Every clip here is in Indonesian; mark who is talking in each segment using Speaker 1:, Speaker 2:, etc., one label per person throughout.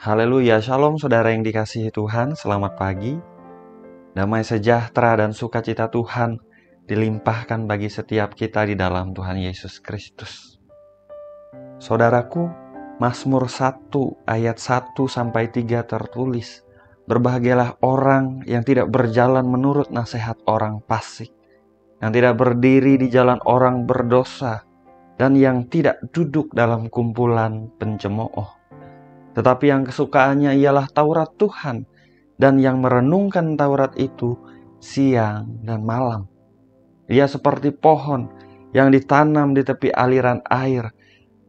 Speaker 1: Haleluya, shalom saudara yang dikasihi Tuhan, selamat pagi. Damai sejahtera dan sukacita Tuhan dilimpahkan bagi setiap kita di dalam Tuhan Yesus Kristus. Saudaraku, Mazmur 1 ayat 1-3 tertulis, "Berbahagialah orang yang tidak berjalan menurut nasihat orang fasik, yang tidak berdiri di jalan orang berdosa, dan yang tidak duduk dalam kumpulan pencemooh. Tetapi yang kesukaannya ialah Taurat Tuhan, dan yang merenungkan Taurat itu siang dan malam. Dia seperti pohon yang ditanam di tepi aliran air,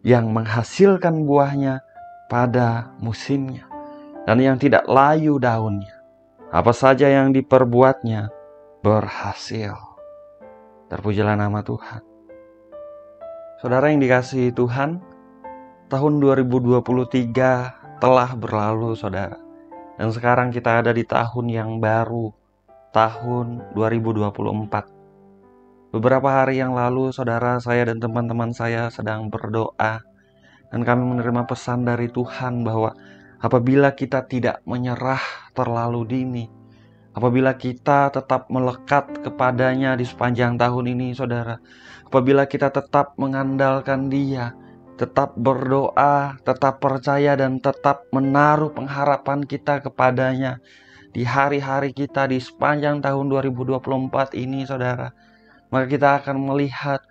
Speaker 1: yang menghasilkan buahnya pada musimnya, dan yang tidak layu daunnya. Apa saja yang diperbuatnya berhasil." Terpujilah nama Tuhan. Saudara yang dikasihi Tuhan, tahun 2023 telah berlalu, saudara. Dan sekarang kita ada di tahun yang baru, tahun 2024. Beberapa hari yang lalu, saudara, saya dan teman-teman saya sedang berdoa. Dan kami menerima pesan dari Tuhan bahwa apabila kita tidak menyerah terlalu dini, apabila kita tetap melekat kepadanya di sepanjang tahun ini, saudara, apabila kita tetap mengandalkan Dia, tetap berdoa, tetap percaya, dan tetap menaruh pengharapan kita kepadanya di hari-hari kita di sepanjang tahun 2024 ini, saudara, maka kita akan melihat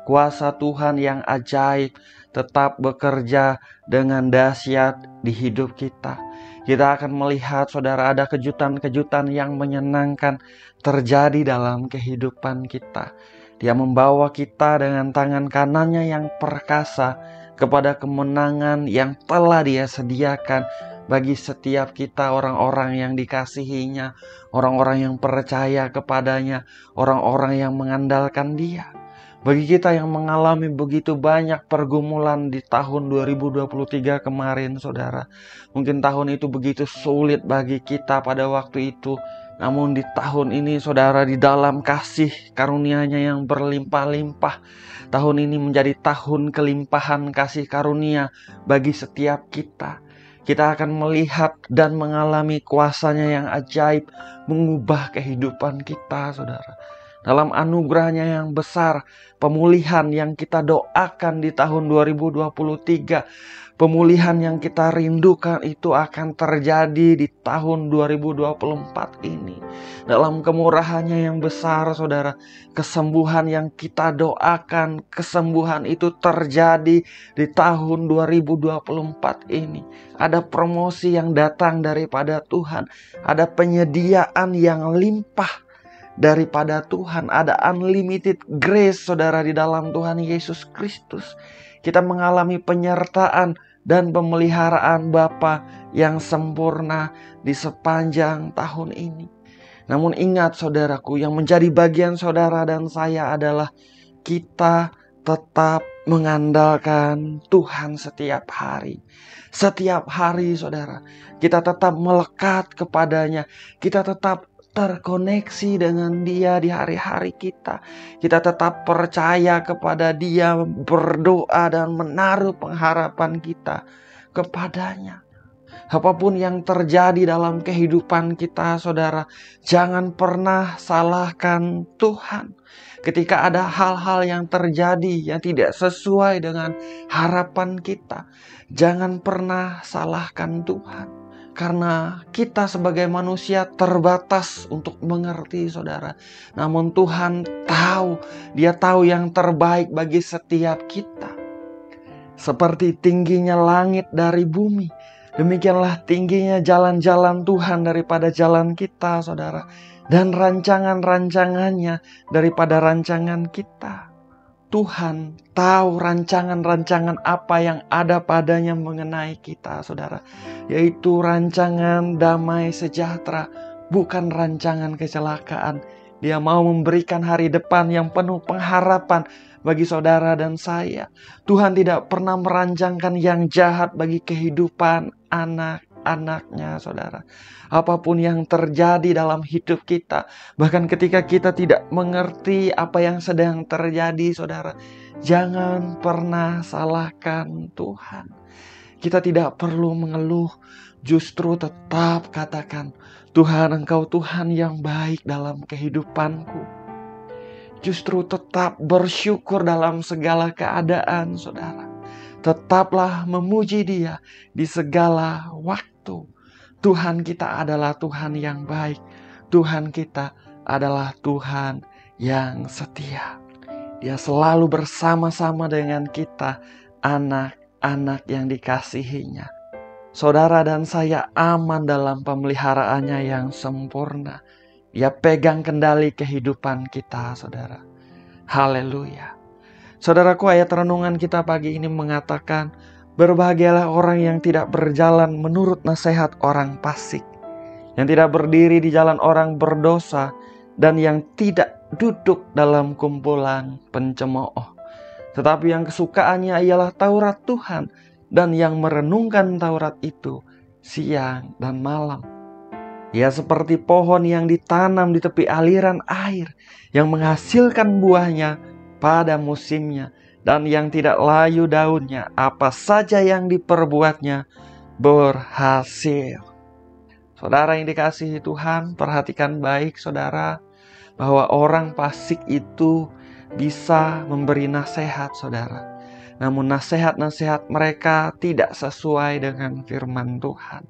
Speaker 1: kuasa Tuhan yang ajaib tetap bekerja dengan dahsyat di hidup kita. Kita akan melihat, saudara, ada kejutan-kejutan yang menyenangkan terjadi dalam kehidupan kita. Dia membawa kita dengan tangan kanannya yang perkasa kepada kemenangan yang telah Dia sediakan bagi setiap kita, orang-orang yang dikasihinya, orang-orang yang percaya kepadanya, orang-orang yang mengandalkan Dia. Bagi kita yang mengalami begitu banyak pergumulan di tahun 2023 kemarin, saudara, mungkin tahun itu begitu sulit bagi kita pada waktu itu. Namun di tahun ini, saudara, di dalam kasih karunia-Nya yang berlimpah-limpah, tahun ini menjadi tahun kelimpahan kasih karunia bagi setiap kita. Kita akan melihat dan mengalami kuasa-Nya yang ajaib mengubah kehidupan kita, saudara. Dalam anugerah-Nya yang besar, pemulihan yang kita doakan di tahun 2023, pemulihan yang kita rindukan itu akan terjadi di tahun 2024 ini. Dalam kemurahan-Nya yang besar, saudara, kesembuhan yang kita doakan, kesembuhan itu terjadi di tahun 2024 ini. Ada promosi yang datang daripada Tuhan, ada penyediaan yang limpah daripada Tuhan, ada unlimited grace, saudara, di dalam Tuhan Yesus Kristus. Kita mengalami penyertaan dan pemeliharaan Bapa yang sempurna di sepanjang tahun ini. Namun ingat, saudaraku, yang menjadi bagian saudara dan saya adalah kita tetap mengandalkan Tuhan setiap hari. Setiap hari, saudara, kita tetap melekat kepadanya. Kita tetap terkoneksi dengan Dia di hari-hari kita. Kita tetap percaya kepada Dia, berdoa dan menaruh pengharapan kita kepadanya. Apapun yang terjadi dalam kehidupan kita, saudara, jangan pernah salahkan Tuhan. Ketika ada hal-hal yang terjadi yang tidak sesuai dengan harapan kita, jangan pernah salahkan Tuhan. Karena kita sebagai manusia terbatas untuk mengerti, saudara. Namun Tuhan tahu, Dia tahu yang terbaik bagi setiap kita. Seperti tingginya langit dari bumi, demikianlah tingginya jalan-jalan Tuhan daripada jalan kita, saudara. Dan rancangan-rancangannya daripada rancangan kita. Tuhan tahu rancangan-rancangan apa yang ada padanya mengenai kita, saudara. Yaitu rancangan damai sejahtera, bukan rancangan kecelakaan. Dia mau memberikan hari depan yang penuh pengharapan bagi saudara dan saya. Tuhan tidak pernah merancangkan yang jahat bagi kehidupan anak-anaknya, saudara. Apapun yang terjadi dalam hidup kita, bahkan ketika kita tidak mengerti apa yang sedang terjadi, saudara, jangan pernah salahkan Tuhan. Kita tidak perlu mengeluh, justru tetap katakan, Tuhan, Engkau Tuhan yang baik dalam kehidupanku. Justru tetap bersyukur dalam segala keadaan, saudara. Tetaplah memuji Dia di segala waktu. Tuhan kita adalah Tuhan yang baik. Tuhan kita adalah Tuhan yang setia. Dia selalu bersama-sama dengan kita, anak-anak yang dikasihinya. Saudara dan saya aman dalam pemeliharaannya yang sempurna. Dia pegang kendali kehidupan kita, saudara. Haleluya. Saudaraku, ayat renungan kita pagi ini mengatakan, berbahagialah orang yang tidak berjalan menurut nasihat orang fasik, yang tidak berdiri di jalan orang berdosa, dan yang tidak duduk dalam kumpulan pencemooh. Tetapi yang kesukaannya ialah Taurat Tuhan, dan yang merenungkan Taurat itu siang dan malam. Ia seperti pohon yang ditanam di tepi aliran air, yang menghasilkan buahnya pada musimnya, dan yang tidak layu daunnya. Apa saja yang diperbuatnya berhasil. Saudara yang dikasihi Tuhan, perhatikan baik saudara, bahwa orang fasik itu bisa memberi nasihat, saudara. Namun nasihat-nasihat mereka tidak sesuai dengan firman Tuhan.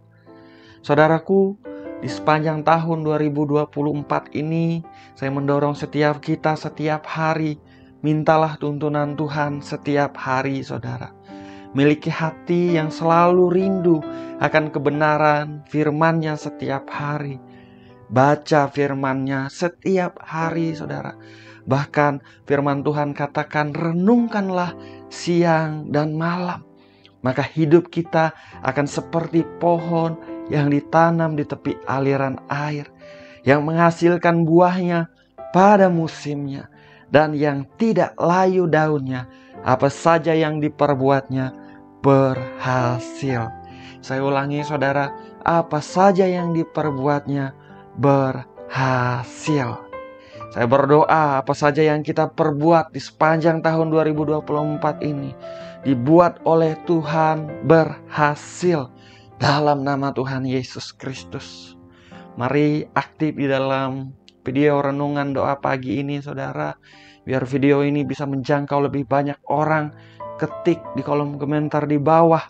Speaker 1: Saudaraku, di sepanjang tahun 2024 ini, saya mendorong setiap kita setiap hari, mintalah tuntunan Tuhan setiap hari, saudara. Miliki hati yang selalu rindu akan kebenaran firman-Nya setiap hari. Baca firman-Nya setiap hari, saudara. Bahkan firman Tuhan katakan, renungkanlah siang dan malam. Maka hidup kita akan seperti pohon yang ditanam di tepi aliran air, yang menghasilkan buahnya pada musimnya, dan yang tidak layu daunnya. Apa saja yang diperbuatnya berhasil. Saya ulangi saudara, apa saja yang diperbuatnya berhasil. Saya berdoa apa saja yang kita perbuat di sepanjang tahun 2024 ini dibuat oleh Tuhan berhasil dalam nama Tuhan Yesus Kristus. Mari aktif di dalam video renungan doa pagi ini, saudara. Biar video ini bisa menjangkau lebih banyak orang. Ketik di kolom komentar di bawah,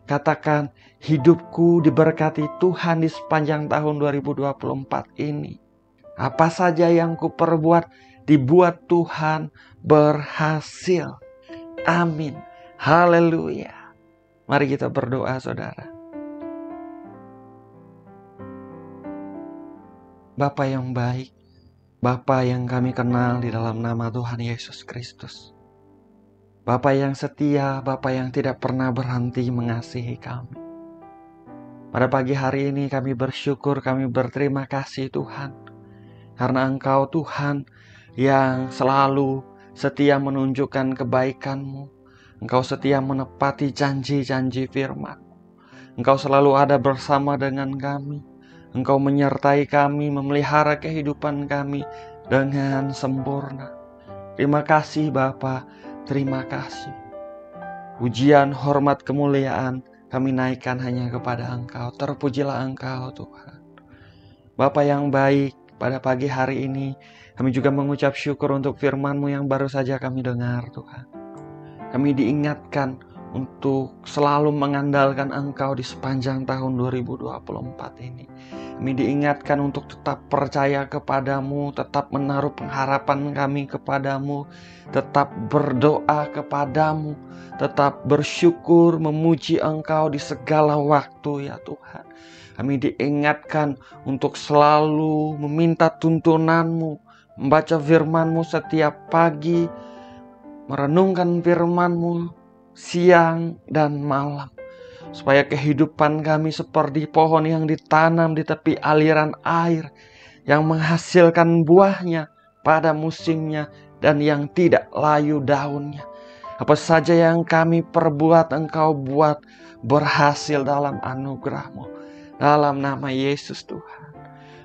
Speaker 1: katakan, hidupku diberkati Tuhan di sepanjang tahun 2024 ini. Apa saja yang kuperbuat dibuat Tuhan berhasil. Amin. Haleluya. Mari kita berdoa, saudara. Bapa yang baik, Bapa yang kami kenal di dalam nama Tuhan Yesus Kristus. Bapa yang setia, Bapa yang tidak pernah berhenti mengasihi kami. Pada pagi hari ini kami bersyukur, kami berterima kasih Tuhan. Karena Engkau Tuhan yang selalu setia menunjukkan kebaikan-Mu. Engkau setia menepati janji-janji firman. Engkau selalu ada bersama dengan kami. Engkau menyertai kami, memelihara kehidupan kami dengan sempurna. Terima kasih Bapa, terima kasih. Pujian, hormat, kemuliaan kami naikkan hanya kepada Engkau. Terpujilah Engkau Tuhan. Bapa yang baik, pada pagi hari ini kami juga mengucap syukur untuk firman-Mu yang baru saja kami dengar Tuhan. Kami diingatkan untuk selalu mengandalkan Engkau di sepanjang tahun 2024 ini. Kami diingatkan untuk tetap percaya kepadamu, tetap menaruh pengharapan kami kepadamu, tetap berdoa kepadamu, tetap bersyukur memuji Engkau di segala waktu ya Tuhan. Kami diingatkan untuk selalu meminta tuntunan-Mu, membaca firman-Mu setiap pagi, merenungkan firman-Mu siang dan malam. Supaya kehidupan kami seperti pohon yang ditanam di tepi aliran air, yang menghasilkan buahnya pada musimnya dan yang tidak layu daunnya. Apa saja yang kami perbuat, Engkau buat berhasil dalam anugerah-Mu. Dalam nama Yesus Tuhan.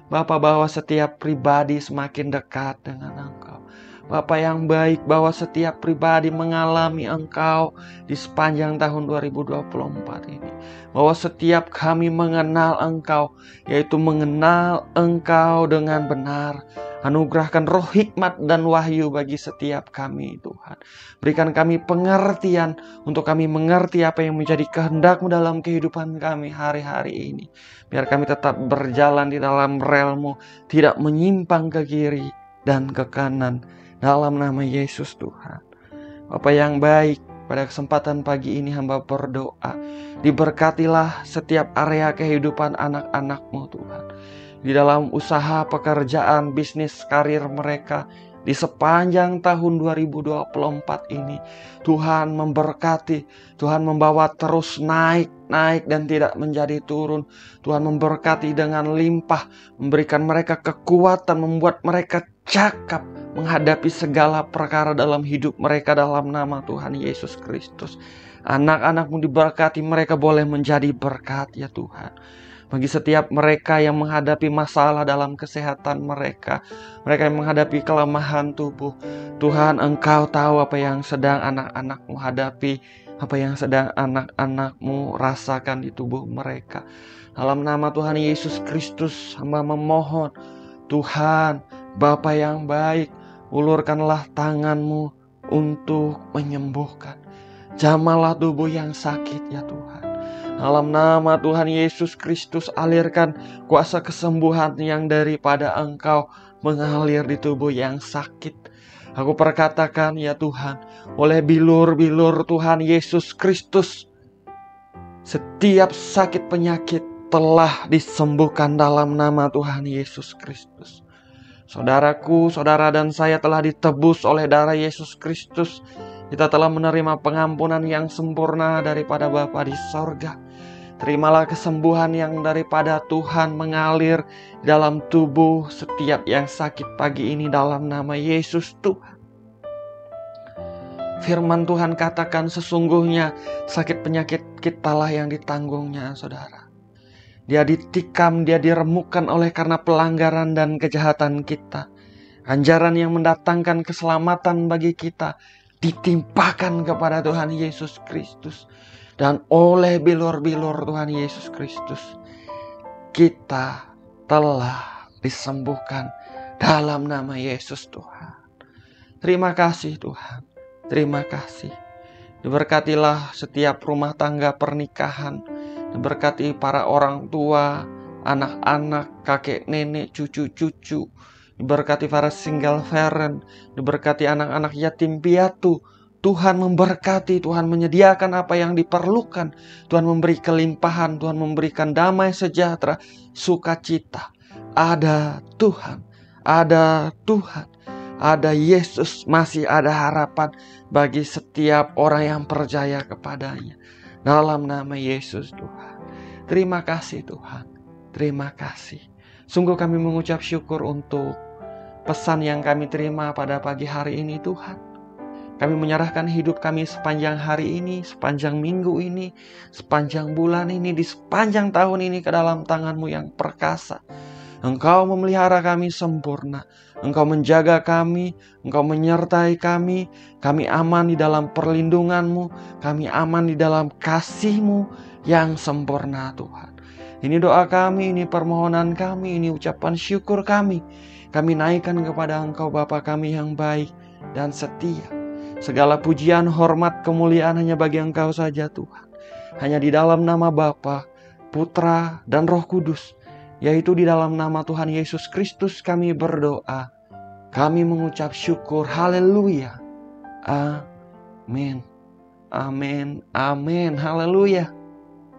Speaker 1: Bapa, bawa setiap pribadi semakin dekat dengan Engkau. Bapa yang baik, bahwa setiap pribadi mengalami Engkau di sepanjang tahun 2024 ini. Bahwa setiap kami mengenal Engkau, yaitu mengenal Engkau dengan benar. Anugerahkan roh hikmat dan wahyu bagi setiap kami, Tuhan. Berikan kami pengertian untuk kami mengerti apa yang menjadi kehendak-Mu dalam kehidupan kami hari-hari ini. Biar kami tetap berjalan di dalam rel-Mu, tidak menyimpang ke kiri dan ke kanan. Dalam nama Yesus Tuhan. Bapa yang baik, pada kesempatan pagi ini hamba berdoa. Diberkatilah setiap area kehidupan anak-anak-Mu Tuhan. Di dalam usaha, pekerjaan, bisnis, karir mereka di sepanjang tahun 2024 ini. Tuhan memberkati, Tuhan membawa terus naik dan tidak menjadi turun. Tuhan memberkati dengan limpah, memberikan mereka kekuatan, membuat mereka cakap menghadapi segala perkara dalam hidup mereka dalam nama Tuhan Yesus Kristus. Anak-anak-Mu diberkati, mereka boleh menjadi berkat ya Tuhan. Bagi setiap mereka yang menghadapi masalah dalam kesehatan mereka yang menghadapi kelemahan tubuh, Tuhan, Engkau tahu apa yang sedang anak-anak-Mu hadapi, apa yang sedang anak-anak-Mu rasakan di tubuh mereka. Dalam nama Tuhan Yesus Kristus, hamba memohon, Tuhan, Bapa yang baik, ulurkanlah tangan-Mu untuk menyembuhkan. Jamahlah tubuh yang sakit ya Tuhan. Dalam nama Tuhan Yesus Kristus, alirkan kuasa kesembuhan yang daripada Engkau mengalir di tubuh yang sakit. Aku perkatakan ya Tuhan, oleh bilur-bilur Tuhan Yesus Kristus, setiap sakit penyakit telah disembuhkan dalam nama Tuhan Yesus Kristus. Saudaraku, saudara dan saya telah ditebus oleh darah Yesus Kristus. Kita telah menerima pengampunan yang sempurna daripada Bapa di sorga. Terimalah kesembuhan yang daripada Tuhan mengalir dalam tubuh setiap yang sakit pagi ini dalam nama Yesus Tuhan. Firman Tuhan katakan sesungguhnya sakit penyakit kitalah yang ditanggungnya, saudara. Dia ditikam, dia diremukkan oleh karena pelanggaran dan kejahatan kita. Ganjaran yang mendatangkan keselamatan bagi kita ditimpakan kepada Tuhan Yesus Kristus. Dan oleh bilur-bilur Tuhan Yesus Kristus, kita telah disembuhkan dalam nama Yesus Tuhan. Terima kasih Tuhan, terima kasih. Diberkatilah setiap rumah tangga pernikahan. Diberkati para orang tua, anak-anak, kakek, nenek, cucu-cucu. Diberkati para single parent. Diberkati anak-anak yatim piatu. Tuhan memberkati, Tuhan menyediakan apa yang diperlukan. Tuhan memberi kelimpahan, Tuhan memberikan damai sejahtera, sukacita. Ada Tuhan, ada Tuhan, ada Yesus, masih ada harapan bagi setiap orang yang percaya kepadanya. Dalam nama Yesus Tuhan. Terima kasih Tuhan, terima kasih. Sungguh kami mengucap syukur untuk pesan yang kami terima pada pagi hari ini Tuhan. Kami menyerahkan hidup kami sepanjang hari ini, sepanjang minggu ini, sepanjang bulan ini, di sepanjang tahun ini ke dalam tangan-Mu yang perkasa. Engkau memelihara kami sempurna. Engkau menjaga kami, Engkau menyertai kami. Kami aman di dalam perlindungan-Mu. Kami aman di dalam kasih-Mu yang sempurna Tuhan. Ini doa kami, ini permohonan kami, ini ucapan syukur kami. Kami naikkan kepada Engkau Bapa kami yang baik dan setia. Segala pujian, hormat, kemuliaan hanya bagi Engkau saja Tuhan. Hanya di dalam nama Bapa, Putra, dan Roh Kudus, yaitu di dalam nama Tuhan Yesus Kristus kami berdoa. Kami mengucap syukur. Haleluya. Amin. Amin. Amin. Haleluya.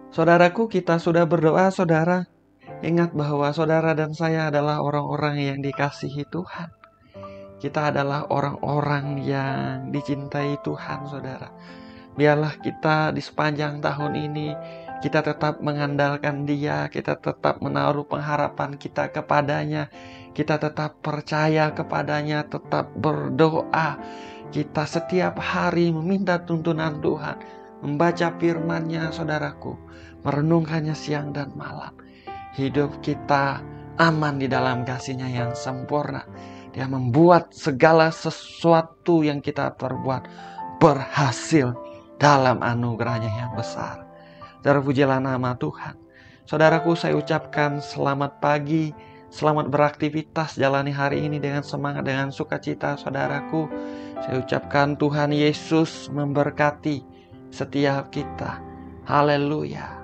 Speaker 1: Saudaraku, kita sudah berdoa, saudara. Ingat bahwa saudara dan saya adalah orang-orang yang dikasihi Tuhan. Kita adalah orang-orang yang dicintai Tuhan, saudara. Biarlah kita di sepanjang tahun ini, kita tetap mengandalkan Dia, kita tetap menaruh pengharapan kita kepadanya, kita tetap percaya kepadanya, tetap berdoa. Kita setiap hari meminta tuntunan Tuhan, membaca firman-Nya, saudaraku, merenungkannya siang dan malam. Hidup kita aman di dalam kasih-Nya yang sempurna. Dia membuat segala sesuatu yang kita perbuat berhasil dalam anugerahnya yang besar. Terpujilah nama Tuhan. Saudaraku, saya ucapkan selamat pagi, selamat beraktivitas, jalani hari ini dengan semangat, dengan sukacita. Saudaraku, saya ucapkan Tuhan Yesus memberkati setiap kita. Haleluya.